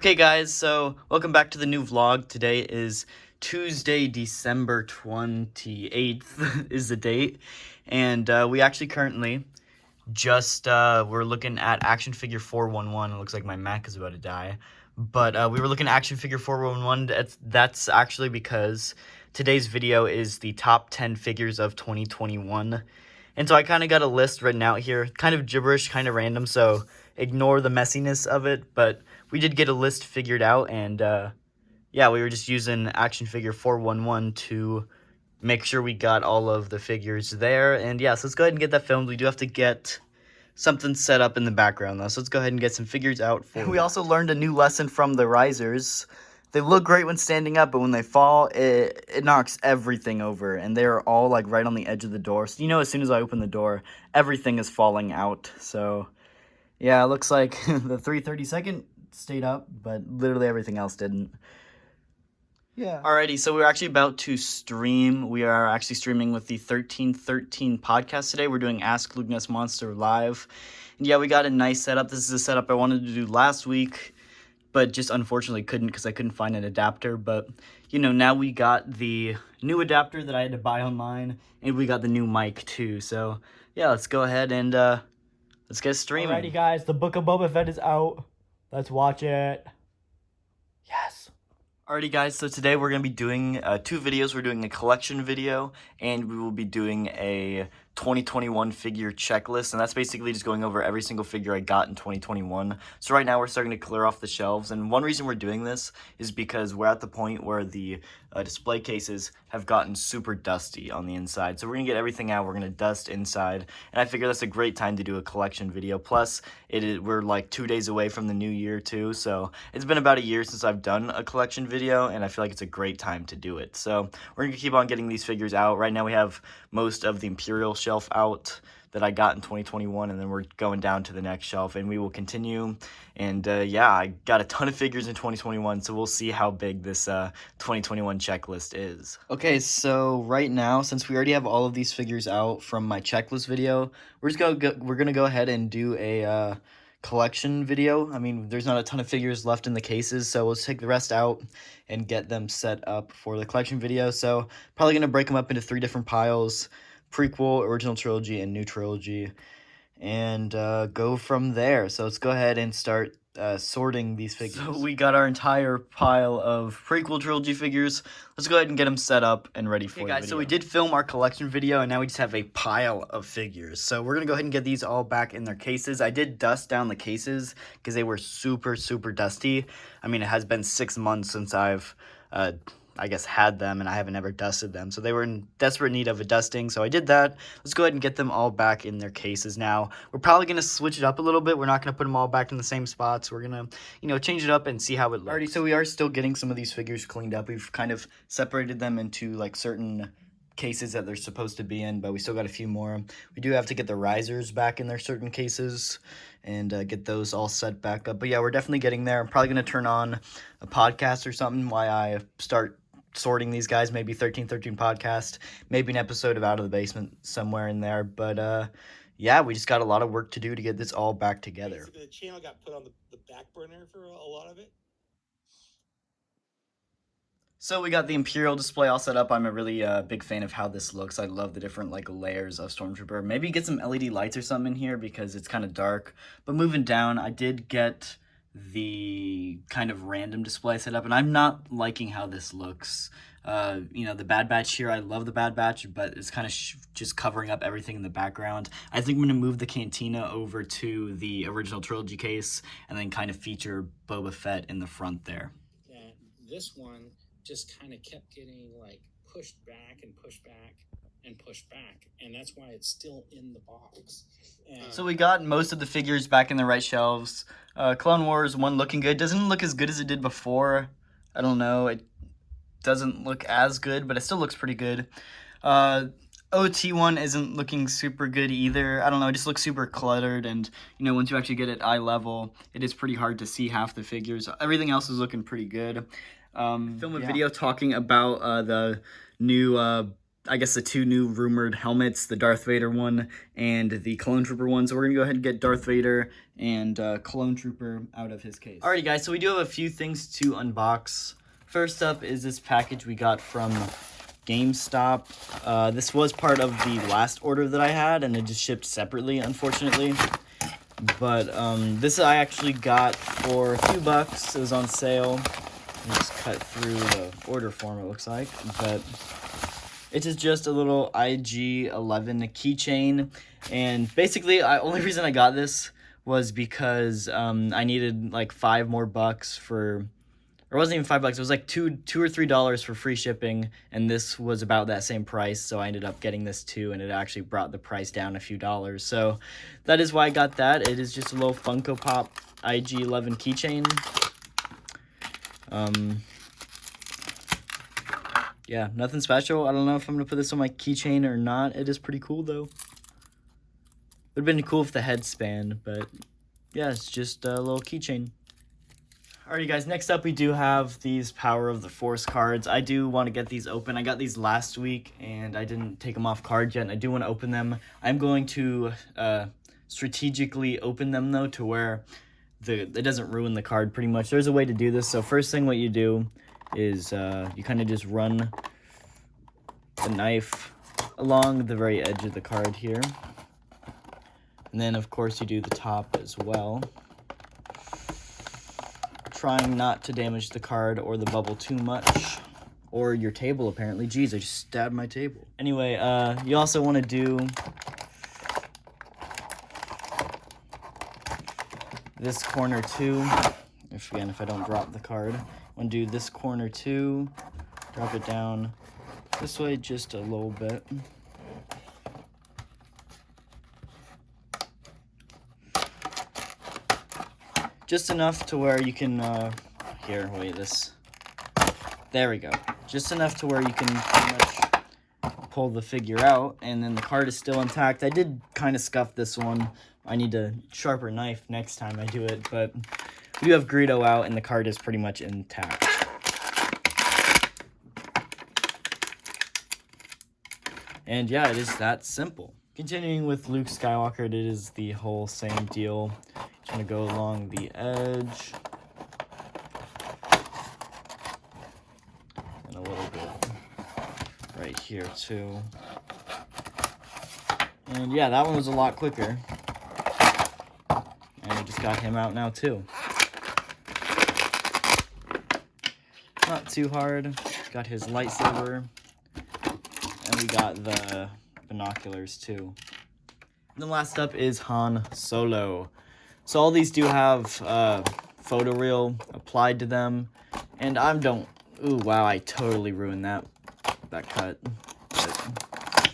Okay guys, so welcome back to the new vlog. Today is Tuesday, December 28th is the date. And we actually currently just, we're looking at action figure 411. It looks like my Mac is about to die. But we were looking at action figure 411. That's actually because today's video is the top 10 figures of 2021. And so I kind of got a list written out here, kind of gibberish, kind of random, so ignore the messiness of it, but we did get a list figured out, and yeah, we were just using action figure 411 to make sure we got all of the figures there, and yeah, so let's go ahead and get that filmed. We do have to get something set up in the background, though, so let's go ahead and get some figures out for We also learned a new lesson from the risers. They look great when standing up, but when they fall, it knocks everything over, and they're all, like, right on the edge of the door. So, as soon as I open the door, everything is falling out, so yeah, it looks like the 332nd stayed up, but literally everything else didn't. Yeah. Alrighty, so we're actually about to stream. We are actually streaming with the 1313 podcast today. We're doing Ask Lukeness Monster live. And yeah, we got a nice setup. This is a setup I wanted to do last week, but just unfortunately couldn't because I couldn't find an adapter. But, now we got the new adapter that I had to buy online, and we got the new mic too. So, yeah, let's go ahead and let's get streaming. Alrighty, guys, the Book of Boba Fett is out. Let's watch it. Yes. Alrighty, guys, so today we're going to be doing two videos. We're doing a collection video, and we will be doing a 2021 figure checklist, and that's basically just going over every single figure I got in 2021. So right now we're starting to clear off the shelves, and one reason we're doing this is because we're at the point where the display cases have gotten super dusty on the inside. So we're going to get everything out, we're going to dust inside, and I figure that's a great time to do a collection video. Plus, we're like 2 days away from the new year too, so it's been about a year since I've done a collection video, and I feel like it's a great time to do it. So we're going to keep on getting these figures out. Right now we have most of the Imperial shelf out that I got in 2021, and then we're going down to the next shelf, and we will continue. And yeah, I got a ton of figures in 2021, so we'll see how big this 2021 checklist is. Okay, so right now, since we already have all of these figures out from my checklist video, we're gonna go ahead and do a collection video. I mean, there's not a ton of figures left in the cases, so let's take the rest out and get them set up for the collection video. So probably gonna break them up into 3 different piles: prequel, original trilogy, and new trilogy, and go from there. So let's go ahead and start sorting these figures. So we got our entire pile of prequel trilogy figures. Let's go ahead and get them set up and ready for the video. So we did film our collection video, and now we just have a pile of figures. So we're gonna go ahead and get these all back in their cases. I did dust down the cases because they were super, super dusty. I mean, it has been 6 months since I've I guess had them, and I haven't ever dusted them, so they were in desperate need of a dusting, so I did that. Let's go ahead and get them all back in their cases now. We're probably going to switch it up a little bit. We're not going to put them all back in the same spots. We're going to, change it up and see how it looks. Alrighty, so we are still getting some of these figures cleaned up. We've kind of separated them into, like, certain cases that they're supposed to be in, but we still got a few more. We do have to get the risers back in their certain cases and get those all set back up. But yeah, we're definitely getting there. I'm probably going to turn on a podcast or something while I start sorting these guys, maybe 1313 podcast, maybe an episode of Out of the Basement somewhere in there. But yeah, we just got a lot of work to do to get this all back together. Basically, the channel got put on the back burner for a lot of it. So we got the Imperial display all set up. I'm a really big fan of how this looks. I love the different layers of Stormtrooper. Maybe get some LED lights or something in here because it's kind of dark. But moving down, I did get the kind of random display set up, and I'm not liking how this looks. The Bad Batch here, I love the Bad Batch, but it's kind of just covering up everything in the background. I think I'm going to move the Cantina over to the original trilogy case and then kind of feature Boba Fett in the front there. That this one just kind of kept getting pushed back and pushed back and pushed back, and that's why it's still in the box. So we got most of the figures back in the right shelves. Clone Wars 1 looking good. Doesn't look as good as it did before. I don't know. It doesn't look as good, but it still looks pretty good. OT1 isn't looking super good either. I don't know. It just looks super cluttered, and once you actually get it eye level, it is pretty hard to see half the figures. Everything else is looking pretty good. Film a video talking about the new I guess, the two new rumored helmets, the Darth Vader one and the Clone Trooper one. So we're going to go ahead and get Darth Vader and Clone Trooper out of his case. Alrighty, guys, so we do have a few things to unbox. First up is this package we got from GameStop. This was part of the last order that I had, and it just shipped separately, unfortunately. But this I actually got for a few bucks. It was on sale. I just cut through the order form, it looks like. But it is just a little IG-11 keychain. And basically, the only reason I got this was because I needed like $5 more for... Or it wasn't even $5, it was like $2 or $3 for free shipping, and this was about that same price, so I ended up getting this too, and it actually brought the price down a few dollars. So that is why I got that. It is just a little Funko Pop IG-11 keychain. Yeah, nothing special. I don't know if I'm gonna put this on my keychain or not. It is pretty cool though. Would have been cool if the head spanned, but yeah, it's just a little keychain. Alrighty, guys, next up we do have these Power of the Force cards. I do want to get these open. I got these last week, and I didn't take them off cards yet, and I do want to open them. I'm going to strategically open them, though, to where it doesn't ruin the card, pretty much. There's a way to do this. So first thing what you do is you kind of just run the knife along the very edge of the card here. And then, of course, you do the top as well, trying not to damage the card or the bubble too much, or your table apparently. Jeez, I just stabbed my table. Anyway, you also want to do this corner too. If I don't drop the card, I want to do this corner too. Drop it down this way just a little bit. Just enough to where you can, there we go. Just enough to where you can pretty much pull the figure out, and then the card is still intact. I did kind of scuff this one. I need a sharper knife next time I do it, but we do have Greedo out, and the card is pretty much intact. And yeah, it is that simple. Continuing with Luke Skywalker, it is the whole same deal. Just want to go along the edge. And a little bit right here too. And yeah, that one was a lot quicker. And we just got him out now too. Not too hard. Got his lightsaber. And we got the binoculars too. And then last up is Han Solo. So all these do have photoreal applied to them, and ooh, wow, I totally ruined that cut. But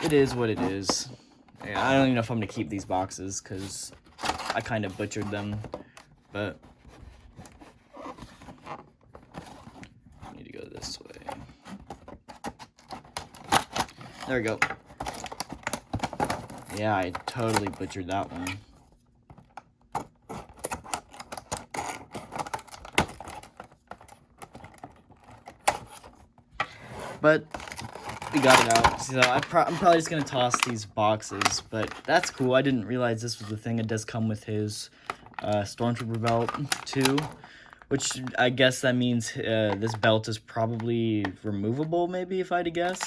it is what it is. Yeah, I don't even know if I'm gonna keep these boxes because I kind of butchered them, but I need to go this way. There we go. Yeah, I totally butchered that one. But we got it out. So I'm probably just going to toss these boxes, but that's cool. I didn't realize this was the thing. It does come with his Stormtrooper belt too, which I guess that means this belt is probably removable, maybe, if I had to guess.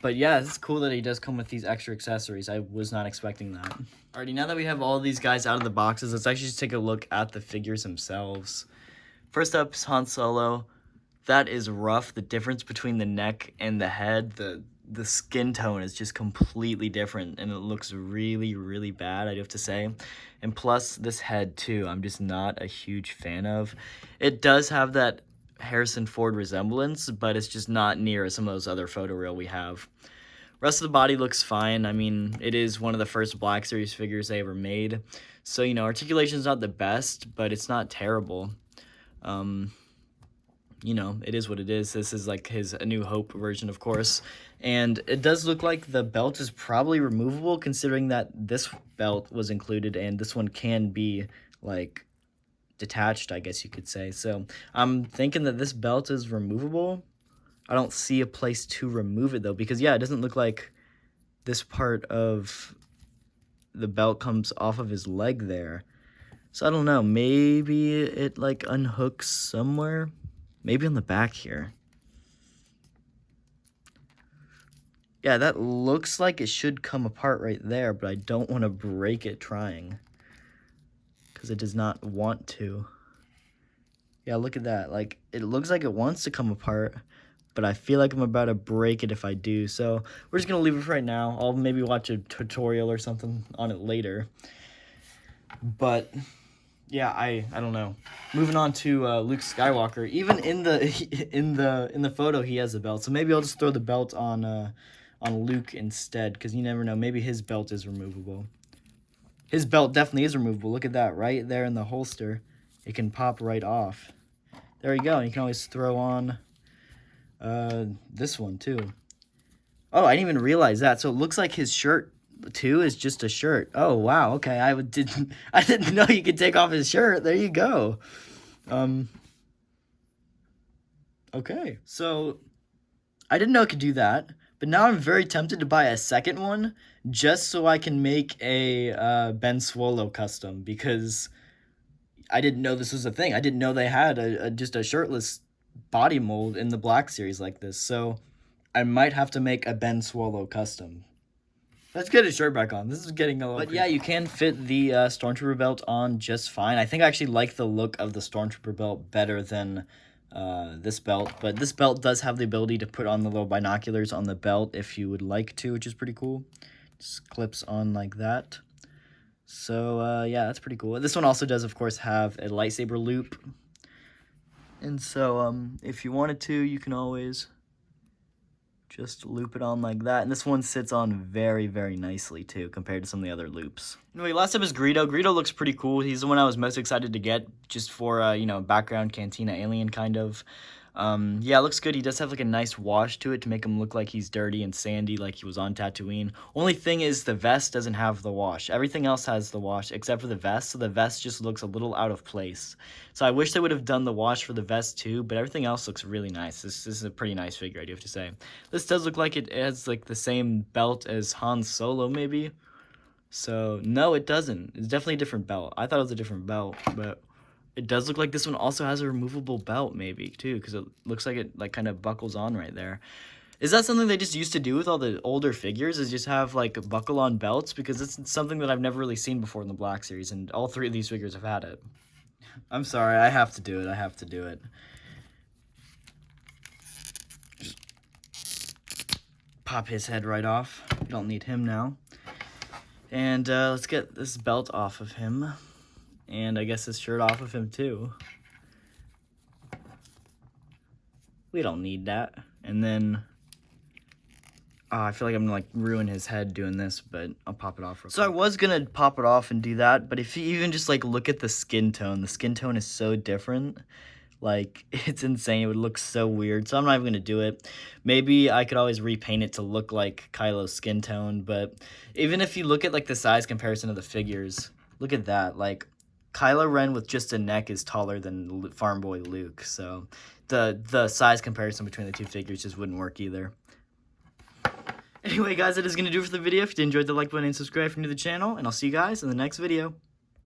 But yeah, it's cool that he does come with these extra accessories. I was not expecting that. Alrighty, now that we have all these guys out of the boxes, let's actually just take a look at the figures themselves. First up is Han Solo. That is rough. The difference between the neck and the head, the skin tone is just completely different, and it looks really, really bad, I do have to say. And plus, this head too, I'm just not a huge fan of. It does have that Harrison Ford resemblance, but it's just not near some of those other photoreal we have. Rest of the body looks fine. I mean, it is one of the first Black Series figures they ever made. So, you know, articulation's not the best, but it's not terrible. You know, it is what it is. This is like his A New Hope version, of course. And it does look like the belt is probably removable, considering that this belt was included and this one can be, like, detached, I guess you could say. So I'm thinking that this belt is removable. I don't see a place to remove it though, because yeah, it doesn't look like this part of the belt comes off of his leg there. So I don't know, maybe it like unhooks somewhere, maybe on the back here. Yeah, that looks like it should come apart right there, but I don't want to break it trying, because it does not want to. Yeah, look at that. Like, it looks like it wants to come apart, but I feel like I'm about to break it if I do. So we're just going to leave it for right now. I'll maybe watch a tutorial or something on it later. But yeah, I don't know. Moving on to Luke Skywalker. Even in the photo, he has a belt. So maybe I'll just throw the belt on Luke instead, because you never know. Maybe his belt is removable. His belt definitely is removable. Look at that, right there in the holster. It can pop right off. There you go. And you can always throw on this one too. Oh, I didn't even realize that. So it looks like his shirt too is just a shirt. Oh wow. Okay, I didn't know you could take off his shirt. There you go. Okay, so I didn't know it could do that, but now I'm very tempted to buy a second one just so I can make a Ben Swallow custom, because I didn't know this was a thing. I didn't know they had just a shirtless body mold in the Black Series like this. So I might have to make a Ben Swallow custom. Let's get his shirt back on. This is getting a little But yeah, you can fit the Stormtrooper belt on just fine. I think I actually like the look of the Stormtrooper belt better than this belt. But this belt does have the ability to put on the little binoculars on the belt if you would like to, which is pretty cool. Just clips on like that. So, yeah, that's pretty cool. This one also does, of course, have a lightsaber loop. And so, if you wanted to, you can always just loop it on like that. And this one sits on very, very nicely, too, compared to some of the other loops. Anyway, last up is Greedo. Greedo looks pretty cool. He's the one I was most excited to get, just for, you know, background Cantina alien kind of. Yeah, it looks good. He does have like a nice wash to it to make him look like he's dirty and sandy like he was on Tatooine. Only thing is the vest doesn't have the wash. Everything else has the wash except for the vest, so the vest just looks a little out of place. So I wish they would have done the wash for the vest too, but everything else looks really nice. This is a pretty nice figure, I do have to say. This does look like it has like the same belt as Han Solo maybe. So no, it doesn't. It's definitely a different belt. I thought it was a different belt, but it does look like this one also has a removable belt maybe too, because it looks like it like kind of buckles on right there. Is that something they just used to do with all the older figures, is just have like buckle on belts? Because it's something that I've never really seen before in the Black Series, and all three of these figures have had it. I'm sorry, I have to do it. I have to do it. Just pop his head right off. We don't need him now. And let's get this belt off of him. And I guess his shirt off of him too. We don't need that. And then, I feel like I'm gonna like ruin his head doing this, but I'll pop it off real quick. So I was gonna pop it off and do that, but if you even just like look at the skin tone is so different. Like, it's insane. It would look so weird. So I'm not even gonna do it. Maybe I could always repaint it to look like Kylo's skin tone, but even if you look at like the size comparison of the figures, look at that. Like, Kylo Ren with just a neck is taller than Farm Boy Luke, so the size comparison between the two figures just wouldn't work either. Anyway, guys, that is going to do it for the video. If you enjoyed, the like button and subscribe if you're new to the channel, and I'll see you guys in the next video.